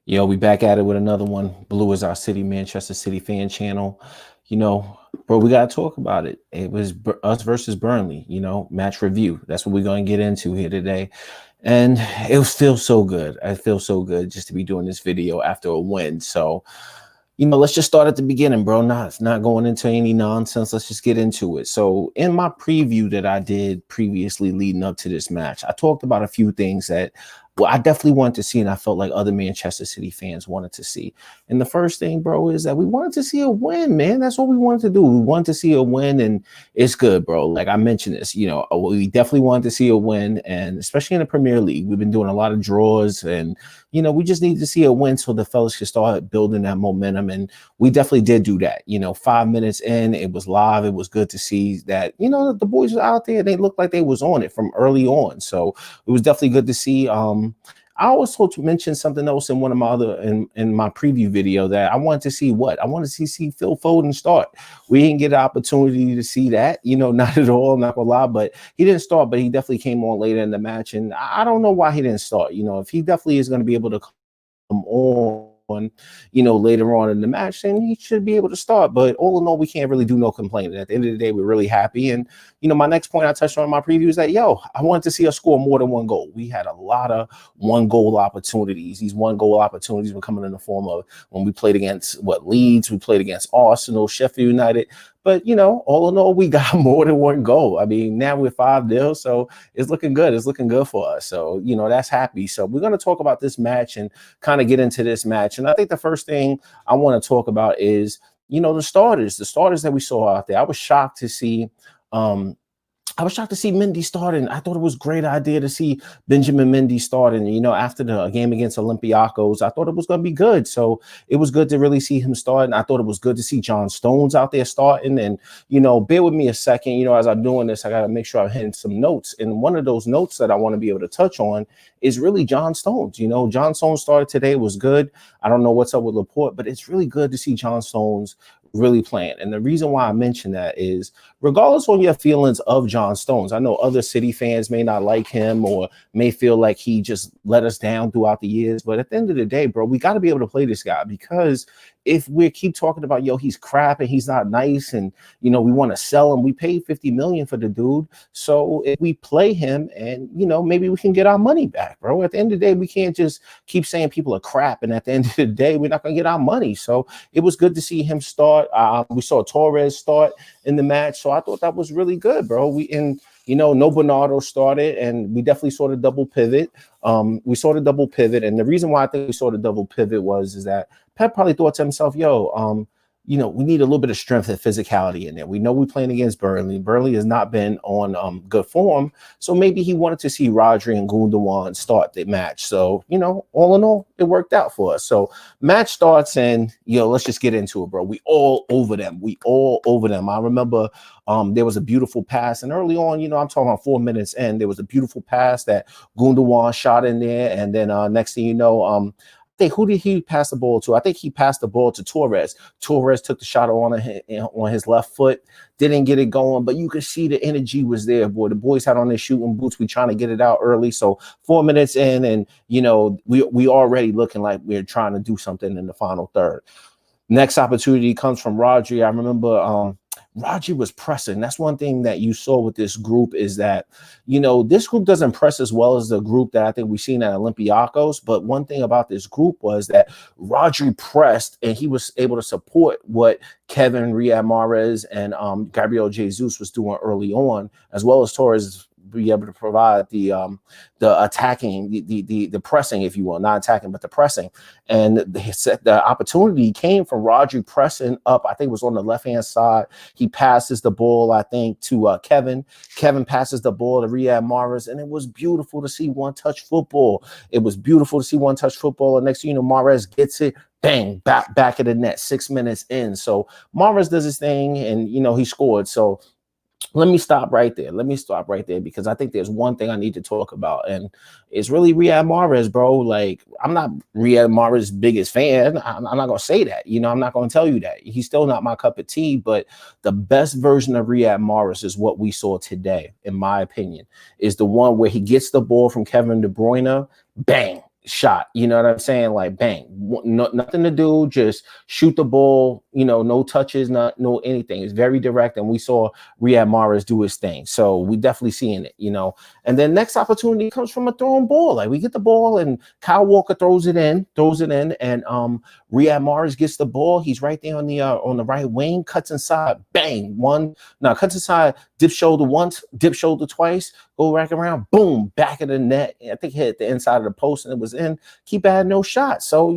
Yo, we back at it with another one. Blue is our city, Manchester City fan channel. You know, bro, we gotta talk about it. It was us versus Burnley. Match review. That's what we're gonna get into here today. And it feels so good. I feel so good just to be doing this video after a win. So, let's just start at the beginning, bro. Not going into any nonsense. Let's just get into it. So, in my preview that I did previously leading up to this match, I talked about a few things that, well, I definitely wanted to see, and I felt like other Manchester City fans wanted to see. And the first thing, bro, is that we wanted to see a win, man. That's what we wanted to do. We wanted to see a win, and it's good, bro. Like I mentioned this, we definitely wanted to see a win, and especially in the Premier League, we've been doing a lot of draws, and we just need to see a win so the fellas can start building that momentum. And we definitely did do that. 5 minutes in, it was live. It was good to see that, the boys were out there. They looked like they was on it from early on. So it was definitely good to see. I also to mention something else in one of my other in my preview video that I wanted to see I wanted to see Phil Foden start. We didn't get an opportunity to see that, not at all. I'm not gonna lie, but he didn't start, but he definitely came on later in the match, and I don't know why he didn't start. If he definitely is going to be able to come on, later on in the match, then he should be able to start. But all in all, we can't really do no complaining. At the end of the day, we're really happy. And my next point I touched on in my preview is that I wanted to see us score more than one goal. We had a lot of one-goal opportunities. These one-goal opportunities were coming in the form of when we played against Leeds, we played against Arsenal, Sheffield United. But, all in all, we got more than one goal. I mean, now we're 5-0, so it's looking good. It's looking good for us. So, that's happy. So we're going to talk about this match and kind of get into this match. And I think the first thing I want to talk about is, the starters that we saw out there. I was shocked to see Mendy starting. I thought it was a great idea to see Benjamin Mendy starting. After the game against Olympiacos, I thought it was going to be good. So it was good to really see him starting. I thought it was good to see John Stones out there starting. And, bear with me a second. As I'm doing this, I got to make sure I'm hitting some notes. And one of those notes that I want to be able to touch on is really John Stones. John Stones started today, was good. I don't know what's up with Laporte, but it's really good to see John Stones really playing. And the reason why I mention that is, regardless on your feelings of John Stones, I know other City fans may not like him or may feel like he just let us down throughout the years. But at the end of the day, bro, we got to be able to play this guy, because if we keep talking about, he's crap and he's not nice, and, we want to sell him, we paid 50 million for the dude. So if we play him and, maybe we can get our money back, bro. At the end of the day, we can't just keep saying people are crap, and at the end of the day, we're not going to get our money. So it was good to see him start. We saw Torres start in the match. So I thought that was really good, bro. No Bernardo started, and we definitely saw the double pivot. And the reason why I think we saw the double pivot is that Pep probably thought to himself, we need a little bit of strength and physicality in there. We know we're playing against Burnley. Burnley has not been on good form. So maybe he wanted to see Rodri and Gundogan start the match. So, all in all, it worked out for us. So match starts, and, let's just get into it, bro. We all over them. I remember there was a beautiful pass. And early on, I'm talking about 4 minutes in, there was a beautiful pass that Gundogan shot in there. And then next thing you know, who did he pass the ball to? I think he passed the ball to Torres. Torres took the shot on his left foot, didn't get it going, but you could see the energy was there, boy. The boys had on their shooting boots. We trying to get it out early. So 4 minutes in, and, we already looking like we're trying to do something in the final third. Next opportunity comes from Rodri. I remember Rodri was pressing. That's one thing that you saw with this group, is that, this group doesn't press as well as the group that I think we've seen at Olympiacos. But one thing about this group was that Rodri pressed, and he was able to support what Kevin, Riyad Mahrez, and Gabriel Jesus was doing early on, as well as Torres be able to provide the attacking, the pressing, if you will, not attacking, but the pressing. And the opportunity came from Rodri pressing up. I think it was on the left-hand side. He passes the ball, I think, to Kevin. Kevin passes the ball to Riyad Mahrez, and it was beautiful to see one-touch football. And next thing you know, Mahrez gets it, bang, back of the net, 6 minutes in. So Mahrez does his thing, and, he scored. So let me stop right there. Because I think there's one thing I need to talk about, and it's really Riyad Mahrez, bro. Like, I'm not Riyad Mahrez's biggest fan. I'm not going to say that. I'm not going to tell you that. He's still not my cup of tea, but the best version of Riyad Mahrez is what we saw today, in my opinion, is the one where he gets the ball from Kevin De Bruyne, bang, shot. You know what I'm saying? Like bang, nothing to do, just shoot the ball. No touches, no anything. It's very direct, and we saw Riyad Mahrez do his thing. So we definitely seeing it. And then next opportunity comes from a thrown ball. Like we get the ball, and Kyle Walker throws it in, and Riyad Mahrez gets the ball. He's right there on the right wing, cuts inside, bang, cuts inside, dip shoulder once, dip shoulder twice, go back around, boom, back of the net. I think he hit the inside of the post and it was in. Keep adding no shots. So,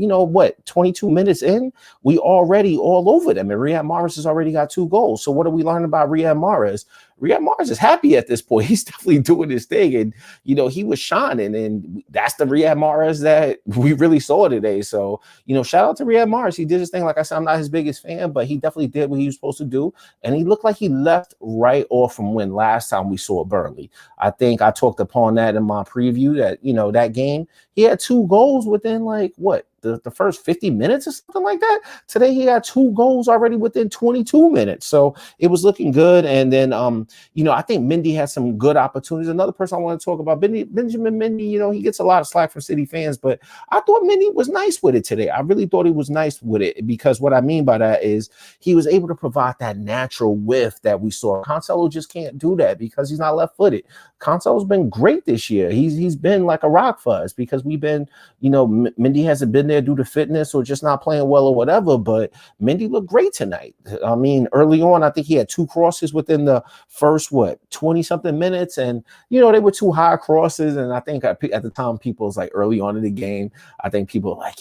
22 minutes in, we already all over them. And Riyad Mahrez has already got 2 goals. So what are we learning about Riyad Mahrez? Riyad Mahrez is happy at this point. He's definitely doing his thing. And, he was shining. And that's the Riyad Mahrez that we really saw today. So, shout out to Riyad Mahrez. He did his thing. Like I said, I'm not his biggest fan, but he definitely did what he was supposed to do. And he looked like he left right off from when last time we saw Burnley. I think I talked upon that in my preview that, that game, he had 2 goals within the first 50 minutes or something like that. Today, he had 2 goals already within 22 minutes. So it was looking good. And then, I think Mendy had some good opportunities. Another person I want to talk about, Benjamin Mendy, he gets a lot of slack from City fans, but I thought Mendy was nice with it today. I really thought he was nice with it, because what I mean by that is he was able to provide that natural whiff that we saw. Cancelo just can't do that because he's not left-footed. Cancelo's been great this year. He's been like a rock for us because we've been, Mendy hasn't been there due to fitness or just not playing well or whatever, but Mendy looked great tonight. I mean, early on, I think he had 2 crosses within the first, 20-something minutes, and, they were 2 high crosses, and I think at the time, people was like early on in the game, I think people were like,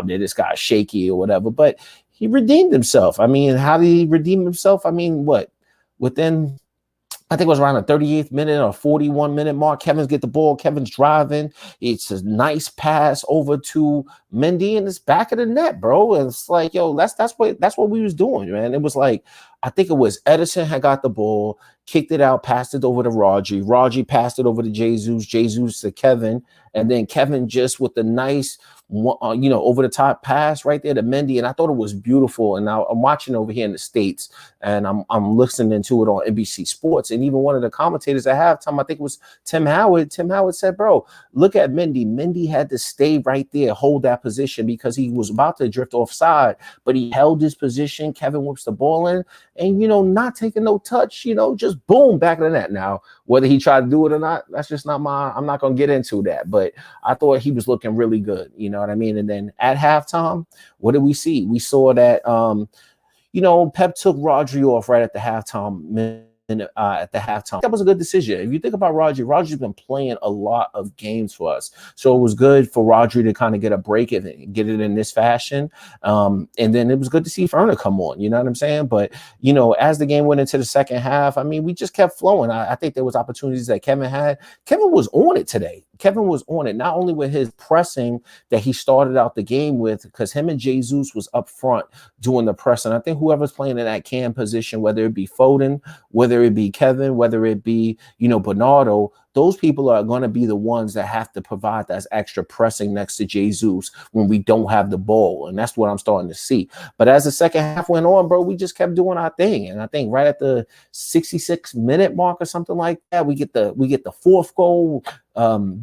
this guy's shaky or whatever, but he redeemed himself. I mean, how did he redeem himself? I mean, within, I think it was around the 38th minute or 41-minute mark, Kevin's get the ball. Kevin's driving. It's a nice pass over to Mendy, and it's back of the net, bro. And it's like, that's what we was doing, man. It was like, I think it was Edison had got the ball, kicked it out, passed it over to Raji. Raji passed it over to Jesus. Jesus to Kevin, and then Kevin just with the nice, over the top pass right there to Mendy, and I thought it was beautiful. And now I'm watching over here in the States, and I'm listening to it on NBC Sports, and even one of the commentators at halftime, I think it was Tim Howard. Tim Howard said, "Bro, look at Mendy. Mendy had to stay right there, hold that position because he was about to drift offside, but he held his position. Kevin whips the ball in, and not taking no touch. Just boom back of the net. Now, whether he tried to do it or not, that's just not I'm not gonna get into that. But I thought he was looking really good. You know what I mean? And then at halftime, what did we see? We saw that Pep took Rodri off right at the halftime. At the halftime, that was a good decision. If you think about Rodri's been playing a lot of games for us, so it was good for Rodri to kind of get a break and get it in this fashion. And then it was good to see Ferner come on. You know what I'm saying? But as the game went into the second half, I mean, we just kept flowing. I think there was opportunities that Kevin had. Kevin was on it today. Kevin was on it, not only with his pressing that he started out the game with, because him and Jesus was up front doing the pressing. I think whoever's playing in that cam position, whether it be Foden, whether it be Kevin, whether it be, Bernardo, those people are going to be the ones that have to provide that extra pressing next to Jesus when we don't have the ball. And that's what I'm starting to see. But as the second half went on, bro, we just kept doing our thing. And I think right at the 66-minute mark or something like that, we get the 4th goal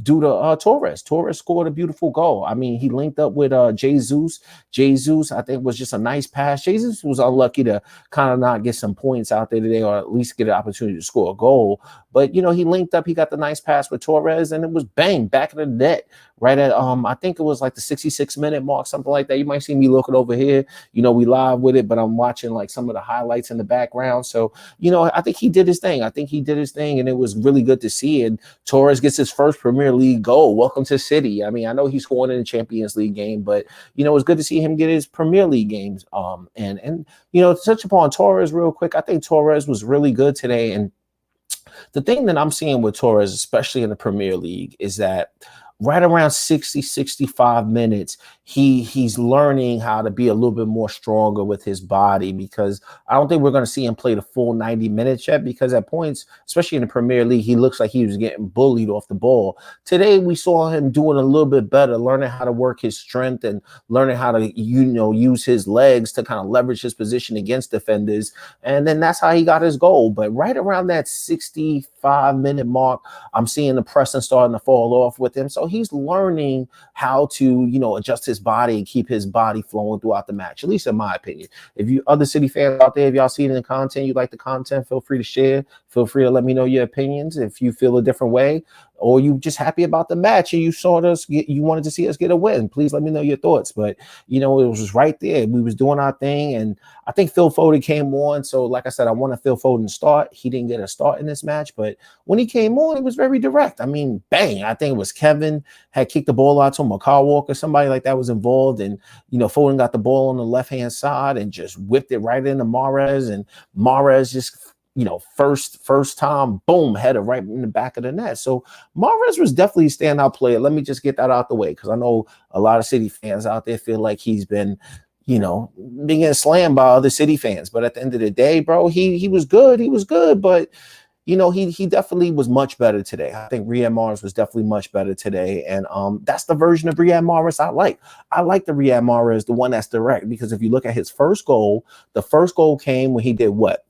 due to Torres. Torres scored a beautiful goal. I mean, he linked up with Jesus. Jesus, I think, was just a nice pass. Jesus was unlucky to kind of not get some points out there today, or at least get an opportunity to score a goal. But, he linked up. He got the nice pass with Torres, and it was bang, back of the net. Right at, I think it was like the 66-minute mark, something like that. You might see me looking over here. We live with it, but I'm watching like some of the highlights in the background. So, I think he did his thing. And it was really good to see. And Torres gets his first Premier League goal. Welcome to City. I mean, I know he's scoring in the Champions League game, but, it's good to see him get his Premier League games. And to touch upon Torres real quick, I think Torres was really good today. And the thing that I'm seeing with Torres, especially in the Premier League, is that right around 60, 65 minutes, he's learning how to be a little bit more stronger with his body, because I don't think we're going to see him play the full 90 minutes yet, because at points, especially in the Premier League, he looks like he was getting bullied off the ball. Today, we saw him doing a little bit better, learning how to work his strength and learning how to, use his legs to kind of leverage his position against defenders. And then that's how he got his goal. But right around that 65-minute mark, I'm seeing the pressing starting to fall off with him. So So he's learning how to, adjust his body and keep his body flowing throughout the match, at least in my opinion. If you other City fans out there, if y'all see it in the content, you like the content, feel free to share. Feel free to let me know your opinions if you feel a different way, or you just happy about the match and you wanted to see us get a win. Please let me know your thoughts. But it was right there. We was doing our thing, and I think Phil Foden came on. So like I said, I wanted Phil Foden to start. He didn't get a start in this match, but when he came on, it was very direct. I mean, bang, I think it was Kevin had kicked the ball out to him, or Kyle Walker, somebody like that was involved, and Foden got the ball on the left-hand side and just whipped it right into Mahrez, and Mahrez just first time, boom, header right in the back of the net. So Mahrez was definitely a standout player. Let me just get that out the way, because I know a lot of City fans out there feel like he's been, being getting slammed by other City fans. But at the end of the day, bro, he was good. He was good, but he definitely was much better today. I think Riyad Mahrez was definitely much better today. And that's the version of Riyad Mahrez I like. I like the Riyad Mahrez, the one that's direct, because if you look at his first goal, the first goal came when he did what?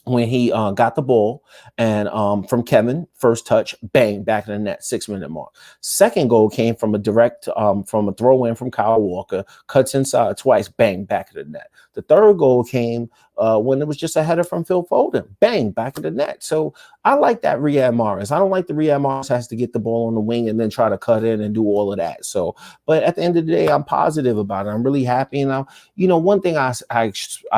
When he got the ball and from Kevin, first touch, bang, back in the net, 6-minute mark. Second goal came from a direct, from a throw in from Kyle Walker, cuts inside twice, bang, back in the net. The third goal came when it was just a header from Phil Foden, bang, back in the net. So I like that Riyad Mahrez. I don't like the Riyad Mahrez has to get the ball on the wing and then try to cut in and do all of that. So, but at the end of the day, I'm positive about it. I'm really happy. And one thing I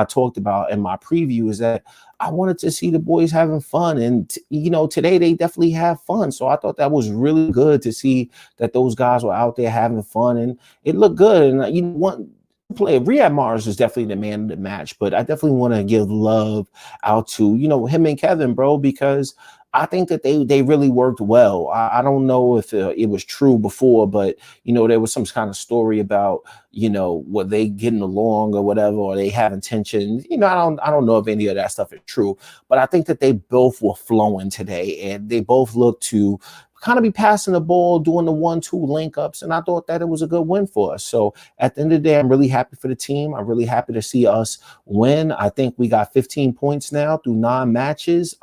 talked about in my preview is that I wanted to see the boys having fun, and today they definitely have fun. So I thought that was really good to see that those guys were out there having fun, and it looked good. And one player, Riyad Mahrez, is definitely the man of the match, but I definitely want to give love out to him and Kevin, bro, because I think that they really worked well. I don't know if it was true before, but there was some kind of story about were they getting along or whatever, or they having tension. I don't know if any of that stuff is true, but I think that they both were flowing today, and they both looked to kind of be passing the ball, doing the 1-2 link ups, and I thought that it was a good win for us. So at the end of the day, I'm really happy for the team. I'm really happy to see us win. I think we got 15 points now through 9 matches.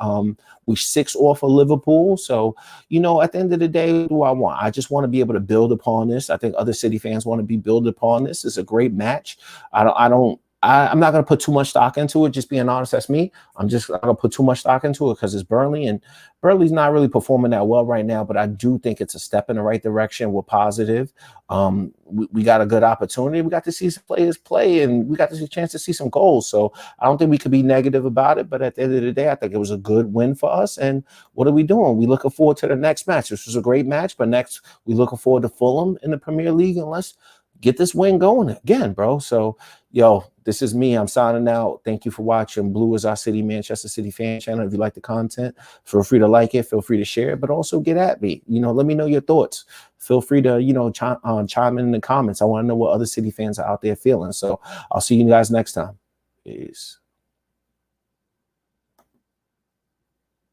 We're 6 off of Liverpool. So, at the end of the day, what do I want? I just want to be able to build upon this. I think other City fans want to be built upon this. It's a great match. I'm not going to put too much stock into it. Just being honest, that's me. I'm just not going to put too much stock into it because it's Burnley, and Burnley's not really performing that well right now. But I do think it's a step in the right direction. We're positive. We got a good opportunity. We got to see some players play, and we got a chance to see some goals. So I don't think we could be negative about it. But at the end of the day, I think it was a good win for us. And what are we doing? We looking forward to the next match. This was a great match, but next we looking forward to Fulham in the Premier League, and let's get this win going again, bro. So, this is me. I'm signing out. Thank you for watching Blue is Our City, Manchester City fan channel. If you like the content, feel free to like it. Feel free to share it, but also get at me. Let me know your thoughts. Feel free to, chime in the comments. I want to know what other City fans are out there feeling. So I'll see you guys next time. Peace.